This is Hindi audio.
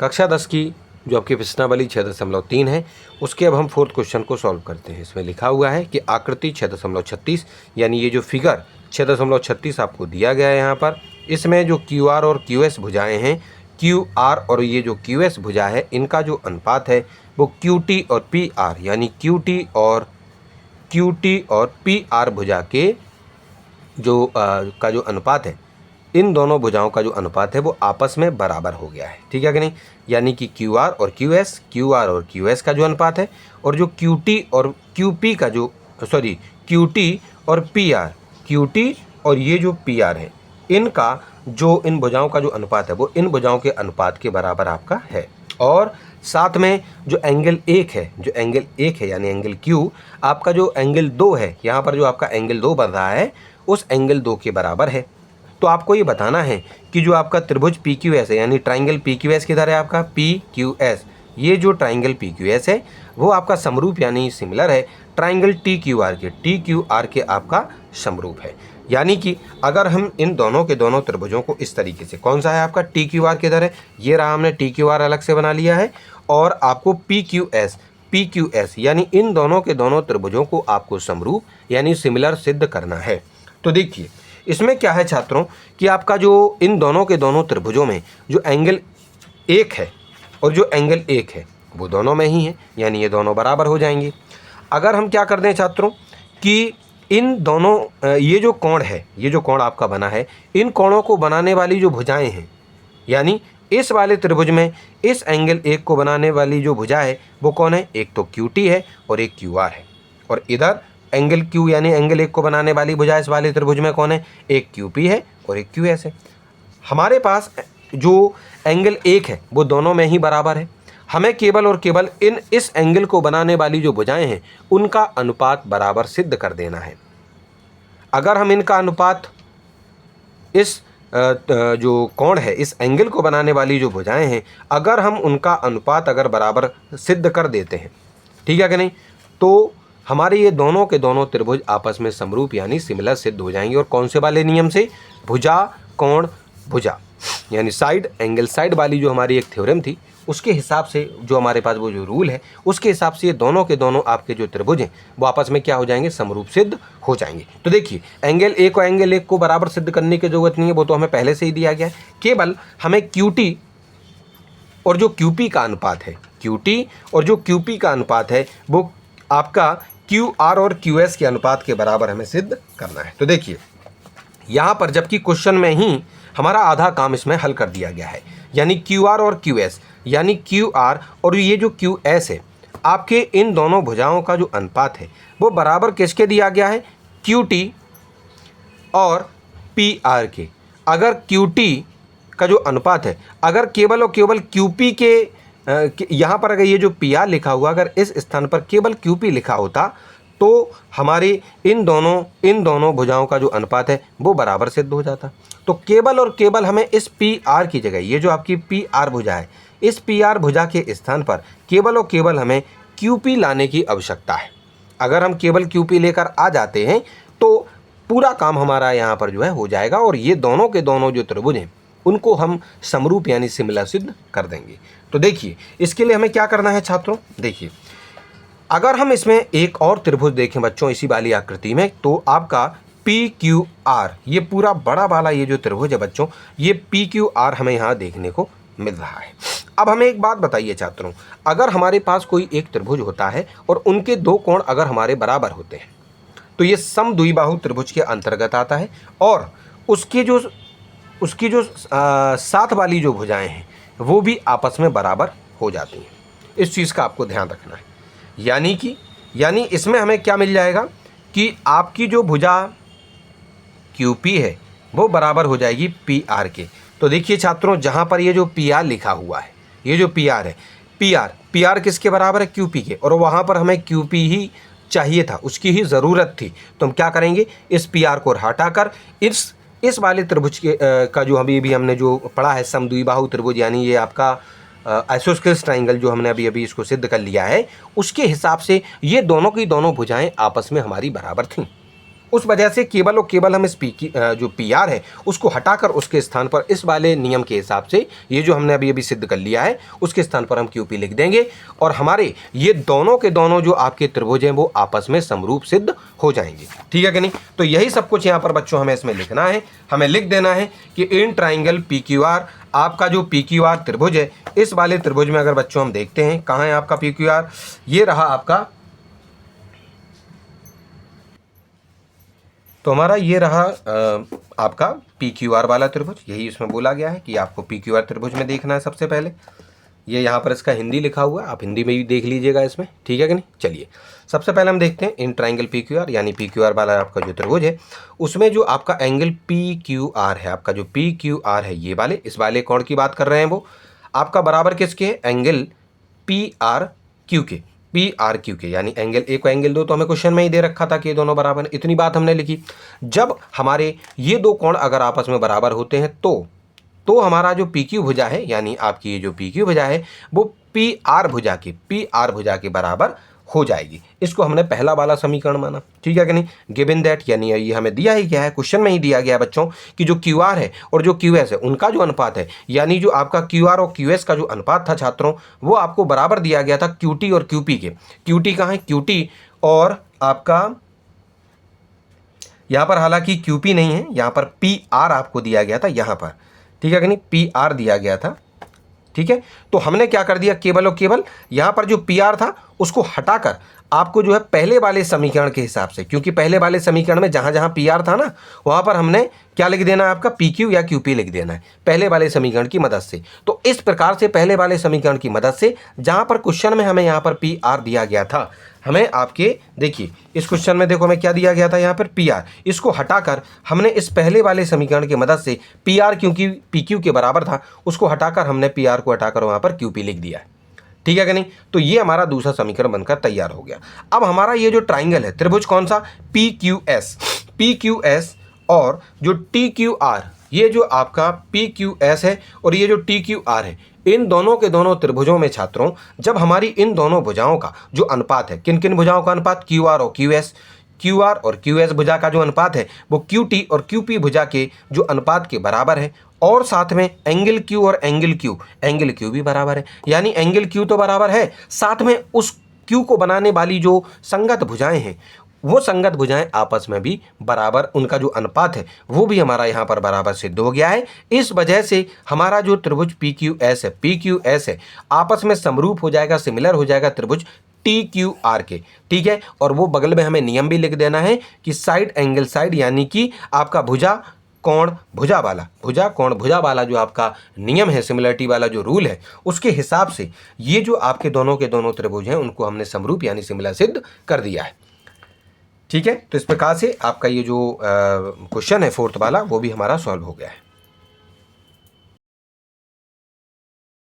कक्षा 10 की जो आपकी प्रश्नावली 6.3 है उसके अब हम 4th क्वेश्चन को सॉल्व करते हैं। इसमें लिखा हुआ है कि आकृति 6.36 यानी ये जो फिगर 6.36 आपको दिया गया है यहाँ पर, इसमें जो क्यू आर और क्यू एस भुजाएँ हैं, क्यू आर और ये जो क्यू एस भुजा है इनका जो अनुपात है वो क्यू टी और पी आर यानी क्यू टी और पी आर भुजा के जो का जो अनुपात है, इन दोनों भुजाओं का जो अनुपात है वो आपस में बराबर हो गया है। ठीक है कि नहीं? यानी कि क्यू आर और क्यू एस का जो अनुपात है और जो क्यू टी और क्यू पी का जो क्यू टी और पी और ये जो पी आर है, इनका जो इन भुजाओं का जो अनुपात है वो इन भुजाओं के अनुपात के बराबर आपका है। और साथ में जो एंगल एक है यानी एंगल क्यू, आपका जो एंगल 2 है, यहाँ पर जो आपका एंगल 2 बन रहा है उस एंगल 2 के बराबर है। तो आपको ये बताना है कि जो आपका त्रिभुज पी क्यू एस है यानी ट्राइंगल पी क्यू एस किधर है आपका पी क्यू एस, ये जो ट्राइंगल पी क्यू एस है वो आपका समरूप यानी सिमिलर है ट्राइंगल टी क्यू आर के आपका समरूप है। यानी कि अगर हम इन दोनों के दोनों त्रिभुजों को इस तरीके से, कौन सा है आपका टी क्यू आर किधर है, ये रहा, हमने टी क्यू आर अलग से बना लिया है और आपको पी क्यू एस यानी इन दोनों के दोनों त्रिभुजों को आपको समरूप यानी सिमिलर सिद्ध करना है। तो देखिए इसमें क्या है छात्रों कि आपका जो इन दोनों के दोनों त्रिभुजों में जो एंगल 1 है और जो एंगल 1 है वो दोनों में ही है, यानी ये दोनों बराबर हो जाएंगे। अगर हम क्या कर दें छात्रों कि इन दोनों ये जो कोण है, ये जो कोण आपका बना है, इन कोणों को बनाने वाली जो भुजाएं हैं, यानी इस वाले त्रिभुज में इस एंगल 1 को बनाने वाली जो भुजा है वो कौन है, एक तो क्यू टी है और एक क्यू आर है। और इधर एंगल क्यू यानी एंगल 1 को बनाने वाली भुजा इस वाले त्रिभुज में कौन है, एक क्यू पी है और एक क्यू एस है। हमारे पास जो एंगल 1 है वो दोनों में ही बराबर है। हमें केवल और केवल इस एंगल को बनाने वाली जो भुजाएं हैं उनका अनुपात बराबर सिद्ध कर देना है। अगर हम इनका अनुपात, इस जो कोण है, इस एंगल को बनाने वाली जो भुजाएं हैं, अगर हम उनका अनुपात अगर बराबर सिद्ध कर देते हैं, ठीक है कि नहीं, तो हमारे ये दोनों के दोनों त्रिभुज आपस में समरूप यानी सिमिलर सिद्ध हो जाएंगे। और कौन से वाले नियम से, भुजा कोण भुजा यानी साइड एंगल साइड वाली जो हमारी एक थ्योरम थी उसके हिसाब से, जो हमारे पास वो जो रूल है उसके हिसाब से ये दोनों के दोनों आपके जो त्रिभुज हैं वो आपस में क्या हो जाएंगे, समरूप सिद्ध हो जाएंगे। तो देखिए एंगल 1 और एंगल 1 को बराबर सिद्ध करने की जरूरत नहीं है, वो तो हमें पहले से ही दिया गया है। केवल हमें क्यू टी और जो क्यू पी का अनुपात है, क्यू टी और जो क्यू पी का अनुपात है वो आपका क्यू आर और क्यू एस के अनुपात के बराबर हमें सिद्ध करना है। तो देखिए यहाँ पर जबकि क्वेश्चन में ही हमारा आधा काम इसमें हल कर दिया गया है, यानी क्यू आर और क्यू एस, यानी क्यू आर और ये जो क्यू एस है, आपके इन दोनों भुजाओं का जो अनुपात है वो बराबर किसके दिया गया है, क्यू टी और पी आर के। अगर क्यू टी का जो अनुपात है, अगर केवल और केवल क्यू पी के यहाँ पर अगर ये जो पी आर लिखा हुआ, अगर इस स्थान पर केवल क्यू पी लिखा होता तो हमारे इन दोनों भुजाओं का जो अनुपात है वो बराबर सिद्ध हो जाता। तो केवल और केवल हमें इस पी आर की जगह, ये जो आपकी पी आर भुजा है, इस पी आर भुजा के स्थान पर केवल और केवल हमें क्यू पी लाने की आवश्यकता है। अगर हम केवल क्यू पी लेकर आ जाते हैं तो पूरा काम हमारा यहाँ पर जो है हो जाएगा और ये दोनों के दोनों जो त्रिभुज हैं उनको हम समरूप यानी सिमिलर सिद्ध कर देंगे। तो देखिए इसके लिए हमें क्या करना है छात्रों, देखिए अगर हम इसमें एक और त्रिभुज देखें बच्चों इसी वाली आकृति में, तो आपका पी क्यू आर, ये पूरा बड़ा वाला ये जो त्रिभुज है बच्चों, ये पी क्यू आर हमें यहाँ देखने को मिल रहा है। अब हमें एक बात बताइए छात्रों, अगर हमारे पास कोई एक त्रिभुज होता है और उनके दो कोण अगर हमारे बराबर होते हैं तो ये समद्विबाहु त्रिभुज के अंतर्गत आता है और उसकी जो साथ वाली जो भुजाएं हैं वो भी आपस में बराबर हो जाती हैं। इस चीज़ का आपको ध्यान रखना है। यानी इसमें हमें क्या मिल जाएगा कि आपकी जो भुजा क्यू पी है वो बराबर हो जाएगी पी आर के। तो देखिए छात्रों, जहाँ पर ये जो पी आर लिखा हुआ है, ये जो पी आर है, पी आर किसके बराबर है, क्यू पी के, और वहाँ पर हमें क्यू पी ही चाहिए था, उसकी ही ज़रूरत थी। तो हम क्या करेंगे, इस पी आर को हटाकर इस वाले त्रिभुज के का जो अभी हमने जो पढ़ा है समद्विबाहु त्रिभुज, यानी ये आपका आइसोस्केलेस ट्राइंगल जो हमने अभी इसको सिद्ध कर लिया है, उसके हिसाब से ये दोनों की दोनों भुजाएं आपस में हमारी बराबर थीं उस वजह से केवल और केवल हम इस जो पी आर है उसको हटाकर उसके स्थान पर इस वाले नियम के हिसाब से ये जो हमने अभी अभी सिद्ध कर लिया है उसके स्थान पर हम क्यू पी लिख देंगे और हमारे ये दोनों के दोनों जो आपके त्रिभुज हैं वो आपस में समरूप सिद्ध हो जाएंगे। ठीक है कि नहीं? तो यही सब कुछ यहाँ पर बच्चों हमें इसमें लिखना है। हमें लिख देना है कि in triangle P Q R, आपका जो पी क्यू आर त्रिभुज है, इस वाले त्रिभुज में अगर बच्चों हम देखते हैं कहाँ है आपका पी क्यू आर, ये रहा आपका, तो हमारा ये रहा आपका पी क्यू आर वाला त्रिभुज। यही इसमें बोला गया है कि आपको पी क्यू आर त्रिभुज में देखना है सबसे पहले। ये यहाँ पर इसका हिंदी लिखा हुआ है, आप हिंदी में भी देख लीजिएगा इसमें। ठीक है कि नहीं? चलिए सबसे पहले हम देखते हैं in triangle P Q R, यानी पी क्यू आर वाला आपका जो त्रिभुज है उसमें जो आपका एंगल पी क्यू आर है, आपका जो पी क्यू आर है ये वाले, इस वाले कोण की बात कर रहे हैं, वो आपका बराबर किसके है? एंगल पी आर क्यू के, पी आर क्यू के, यानी एंगल ए को एंगल दो, तो हमें क्वेश्चन में ही दे रखा था कि ये दोनों बराबर हैं। इतनी बात हमने लिखी। जब हमारे ये दो कोण अगर आपस में बराबर होते हैं तो हमारा जो पी क्यू भुजा है, यानी आपकी ये जो पी क्यू भुजा है वो पी आर भुजा के बराबर हो जाएगी। इसको हमने पहला वाला समीकरण माना। ठीक है कि नहीं? गिवन दैट, यानी ये हमें दिया ही क्या है, क्वेश्चन में ही दिया गया है बच्चों कि जो क्यू आर है और जो क्यू एस है उनका जो अनुपात है, यानी जो आपका क्यू आर और क्यू एस का जो अनुपात था छात्रों, वो आपको बराबर दिया गया था क्यू टी और क्यू पी के। क्यू टी कहाँ है? क्यू टी और आपका यहाँ पर हालांकि क्यू पी नहीं है, यहाँ पर पी आर आपको दिया गया था यहाँ पर। ठीक है कि नहीं? पी आर दिया गया था। ठीक है, तो हमने क्या कर दिया, केवल और केवल यहाँ पर जो पी आर था उसको हटाकर आपको जो है पहले वाले समीकरण के हिसाब से, क्योंकि पहले वाले समीकरण में जहाँ जहाँ पी आर था ना वहाँ पर हमने क्या लिख देना है, आपका पी क्यू या क्यू पी लिख देना है पहले वाले समीकरण की मदद से। तो इस प्रकार से पहले वाले समीकरण की मदद से जहाँ पर क्वेश्चन में हमें यहाँ पर पी आर दिया गया था, हमें आपके देखिए इस क्वेश्चन में देखो हमें क्या दिया गया था यहाँ पर पी आर, इसको हटाकर हमने इस पहले वाले समीकरण की मदद से पी आर क्योंकि पी क्यू के बराबर था उसको हटाकर हमने पी आर को हटाकर वहाँ पर क्यू पी लिख दिया है। ठीक है कि नहीं? तो ये हमारा दूसरा समीकरण बनकर तैयार हो गया। अब हमारा ये जो ट्राइंगल है त्रिभुज कौन सा, पी क्यू एस और जो टी क्यू आर, ये जो आपका पी क्यू एस है और ये जो टी क्यू आर है, इन दोनों के दोनों त्रिभुजों में छात्रों जब हमारी इन दोनों भुजाओं का जो अनुपात है, किन किन भुजाओं का अनुपात, क्यू आर और क्यू एस भुजा का जो अनुपात है वो क्यू टी और क्यू पी भुजा के जो अनुपात के बराबर है, और साथ में एंगल क्यू और एंगल क्यू भी बराबर है। यानी एंगल क्यू तो बराबर है, साथ में उस क्यू को बनाने वाली जो संगत भुजाएं हैं वो संगत भुजाएं आपस में भी बराबर, उनका जो अनुपात है वो भी हमारा यहाँ पर बराबर सिद्ध हो गया है। इस वजह से हमारा जो त्रिभुज पी क्यू एस है आपस में समरूप हो जाएगा, सिमिलर हो जाएगा त्रिभुज टी क्यू आर के। ठीक है, और वो बगल में हमें नियम भी लिख देना है कि साइड एंगल साइड, यानी कि आपका भुजा कोण भुजा वाला जो आपका नियम है, सिमिलरिटी वाला जो रूल है, उसके हिसाब से ये जो आपके दोनों के दोनों त्रिभुज हैं उनको हमने समरूप यानी सिमिलर सिद्ध कर दिया है। ठीक है, तो इस प्रकार से आपका ये जो क्वेश्चन है फोर्थ वाला वो भी हमारा सॉल्व हो गया है।